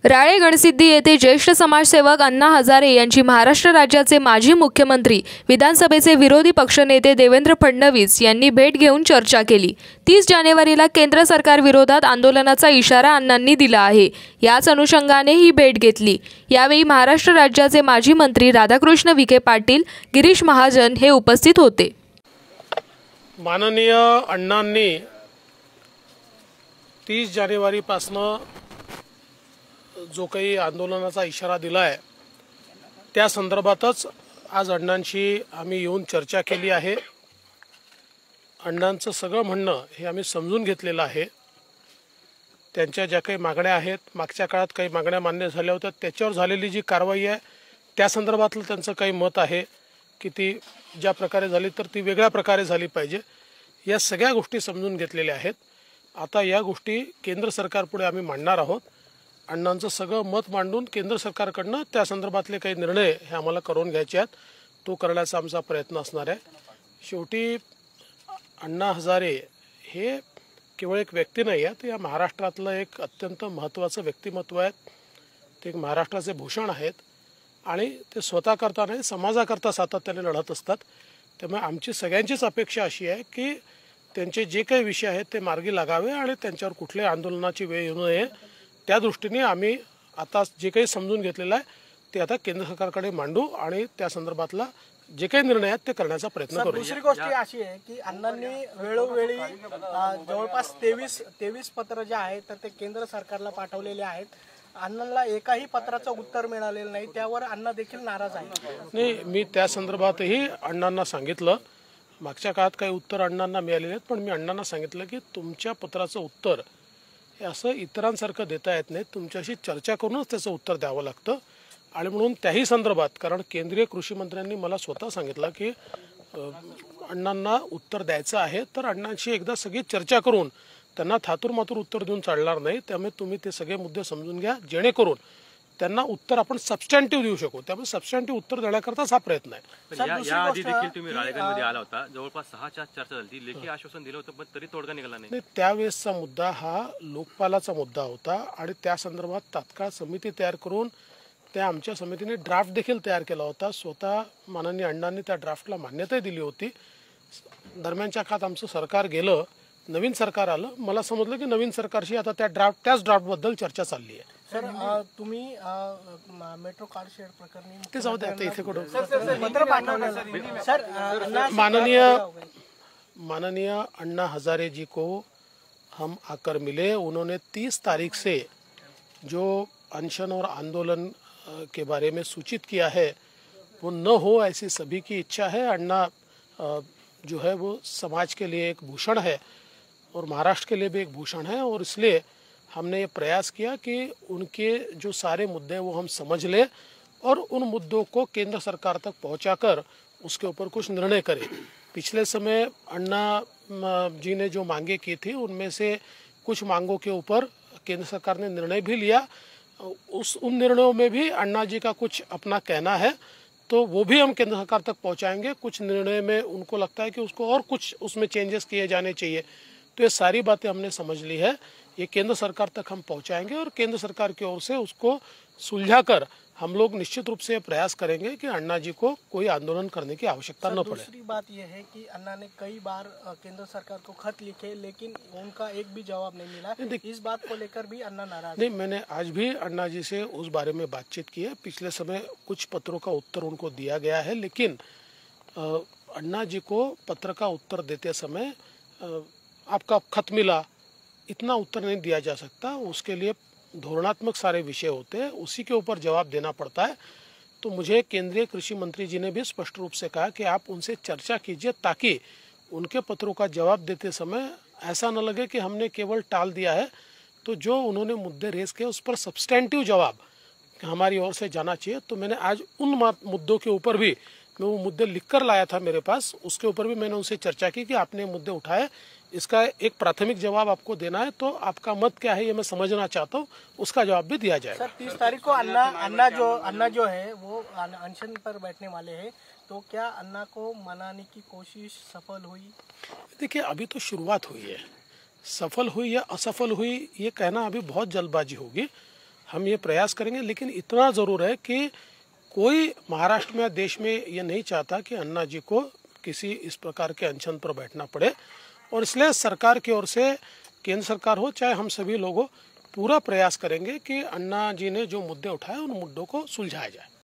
राळे गणसिद्धी येथे ज्येष्ठ समाजसेवक अण्णा हजारे यांची महाराष्ट्र राज्याचे माजी मुख्यमंत्री, विधानसभेचे विरोधी पक्षनेते देवेंद्र फडणवीस यांनी भेट घेऊन चर्चा केली। 30 जानेवारीला केंद्र सरकार विरोधात आंदोलनाचा इशारा अण्णांनी दिला आहे। याच अनुषंगाने ही भेट घेतली। यावेळी महाराष्ट्र राज्याचे माजी मंत्री राधाकृष्ण विखे पाटील, गिरीश महाजन हे उपस्थित होते। माननीय अण्णांनी 30 जानेवारीपासून जो काही आंदोलनाचा इशारा दिला आहे त्या संदर्भातच आज अण्णांशी आम्ही येऊन चर्चा केली आहे। अण्णांचं सगळं म्हणणं हे आम्ही समजून घेतलेलं आहे। त्यांच्या ज्या काही मागण्या आहेत, मागच्या काळात काही मागण्या मान्य झाल्या होत्या, त्याच्यावर झालेली जी कारवाई आहे त्या संदर्भातलं त्यांचं काही मत आहे की ती ज्या प्रकारे झाली तर ती वेगळ्या प्रकारे झाली पाहिजे। या सगळ्या गोष्टी समजून घेतलेल्या आहेत। आता या गोष्टी केंद्र सरकारपुढे आम्ही मांडणार आहोत। अण्णांचं सगळं मत मांडून केंद्र सरकारकडनं त्या संदर्भातले काही निर्णय हे आम्हाला करून घ्यायचे आहेत, तो करण्याचा आमचा प्रयत्न असणार आहे। शेवटी अण्णा हजारे हे केवळ एक व्यक्ती नाही आहेत, या महाराष्ट्रातलं एक अत्यंत महत्त्वाचं व्यक्तिमत्व आहे। ते एक महाराष्ट्राचे भूषण आहेत आणि ते स्वतः करता नाही, समाजाकरता सातत्याने लढत असतात। त्यामुळे आमची सगळ्यांचीच अपेक्षा अशी आहे की त्यांचे जे काही विषय आहेत ते मार्गी लागावे आणि त्यांच्यावर कुठल्याही आंदोलनाची वेळ येऊ नये। त्या दृष्टीने आम्ही आता जे काही समजून घेतलेलं आहे ते आता केंद्र सरकारकडे मांडू आणि त्या संदर्भातला जे काही निर्णय आहेत ते करण्याचा प्रयत्न करू। दुसरी गोष्ट अशी आहे की अण्णांनी वेळोवेळी जवळपास 23 पत्र जे आहेत तर ते केंद्र सरकारला पाठवलेले आहेत। अण्णांना एकाही पत्राचं उत्तर मिळालेलं नाही, त्यावर अण्णा देखील नाराज आहेत। नाही, मी त्या संदर्भातही अण्णांना सांगितलं। मागच्या काळात काही उत्तर अण्णांना मिळालेले आहेत, पण मी अण्णांना सांगितलं की तुमच्या पत्राचं उत्तर हे असं इतरांसारखं देता येत नाही, तुमच्याशी चर्चा करूनच त्याचं उत्तर द्यावं लागतं। आणि म्हणून त्याही संदर्भात, कारण केंद्रीय कृषी मंत्र्यांनी मला स्वतः सांगितलं की अण्णांना उत्तर द्यायचं आहे तर अण्णांशी एकदा सगळी चर्चा करून त्यांना थातूरमातूर उत्तर देऊन चालणार नाही। त्यामुळे तुम्ही ते सगळे मुद्दे समजून घ्या जेणेकरून त्यांना उत्तर आपण सबस्टॅन्टिव्ह देऊ शकू। त्यामुळे सबस्टॅन्टिव्ह उत्तर देण्याकरताच हा प्रयत्न आहे। या आधी देखील तुम्ही राळेगणमध्ये आला होता, जवळपास 6 चर्चा झाली, लेखी आश्वासन दिलं होतं पण तरी तोडगा निघाला नाही। त्यावेळेसचा मुद्दा हा लोकपालाचा मुद्दा होता आणि त्या संदर्भात तात्काळ समिती तयार करून त्या आमच्या समितीने ड्राफ्ट देखील तयार केला होता। स्वतः माननीय अण्णांनी त्या ड्राफ्टला मान्यताही दिली होती। दरम्यानच्या काळात आमचं सरकार गेलं, नवीन सरकार आलं, मला समजलं की नवीन सरकारशी आता त्याच ड्राफ्टबद्दल चर्चा चालली आहे। सर, तुम्ही मेट्रो कार शेड प्रकरणी ते जाऊ द्या, आता इथे कुठं पत्र पाठवलं सर। माननीय अण्णा हजारे जी को हम आकर मिले, उन्होंने 30 तारीख से जो अनशन और आंदोलन के बारे में सूचित किया है वो न हो ऐसी सभी की इच्छा है। अण्णा जो है वो समाज के लिए एक भूषण है और महाराष्ट्र के लिए भी एक भूषण है, और इसलिए हमने ये प्रयास किया कि उनके जो सारे मुद्दे हैं वो हम समझ लें और उन मुद्दों को केंद्र सरकार तक पहुंचाकर उसके ऊपर कुछ निर्णय करें। पिछले समय अण्णा जी ने जो मांगे की थी उनमें से कुछ मांगों के ऊपर केंद्र सरकार ने निर्णय भी लिया। उन निर्णयों में भी अण्णा जी का कुछ अपना कहना है, तो वो भी हम केंद्र सरकार तक पहुंचाएंगे। कुछ निर्णय में उनको लगता है कि उसको और कुछ उसमें चेंजेस किए जाने चाहिए, तो ये सारी बातें हमने समझ ली है। ये केंद्र सरकार तक हम पहुंचाएंगे और केंद्र सरकार की ओर से उसको सुलझाकर हम लोग निश्चित रूप से प्रयास करेंगे कि अण्णा जी को कोई आंदोलन करने की आवश्यकता न पड़े। दूसरी बात यह है कि अण्णा ने कई बार केंद्र सरकार को खत लिखे, लेकिन उनका एक भी जवाब नहीं मिला। इस बात को लेकर भी अण्णा नाराज नहीं, मैंने आज भी अण्णा जी से उस बारे में बातचीत की है। पिछले समय कुछ पत्रों का उत्तर उनको दिया गया है, लेकिन अण्णा जी को पत्र का उत्तर देते समय आपका खत मिला इतना उत्तर नहीं दिया जा सकता। उसके लिए धोरणात्मक सारे विषय होते हैं, उसी के ऊपर जवाब देना पड़ता है। तो मुझे केंद्रीय कृषि मंत्री जी ने भी स्पष्ट रूप से कहा कि आप उनसे चर्चा कीजिए ताकि उनके पत्रों का जवाब देते समय ऐसा न लगे कि हमने केवल टाल दिया है। तो जो उन्होंने मुद्दे रेज किए उस पर सब्सटेंटिव जवाब हमारी ओर से जाना चाहिए। तो मैंने आज उन मुद्दों के ऊपर भी, मैं वो मुद्दे लिखकर लाया था मेरे पास, उसके ऊपर भी मैंने उनसे चर्चा की कि आपने मुद्दे उठाए, इसका एक प्राथमिक जवाब आपको देना है, तो आपका मत क्या है ये मैं समझना चाहता हूँ, उसका जवाब भी दिया जाएगा। सर, 30 तारीख को अण्णा जो है वो अनशन पर बैठने वाले हैं, तो क्या अण्णा को मनाने की कोशिश सफल हुई? देखिए, अभी तो शुरुआत हुई है। सफल हुई या असफल हुई ये कहना अभी बहुत जल्दबाजी होगी। हम ये प्रयास करेंगे, लेकिन इतना ज़रूर है कि कोई महाराष्ट्र में, देश में ये नहीं चाहता कि अन्ना जी को किसी इस प्रकार के अनशन पर बैठना पड़े। और इसलिए सरकार की ओर से, केंद्र सरकार हो चाहे हम सभी लोग हो, पूरा प्रयास करेंगे कि अन्ना जी ने जो मुद्दे उठाए उन मुद्दों को सुलझाया जाए।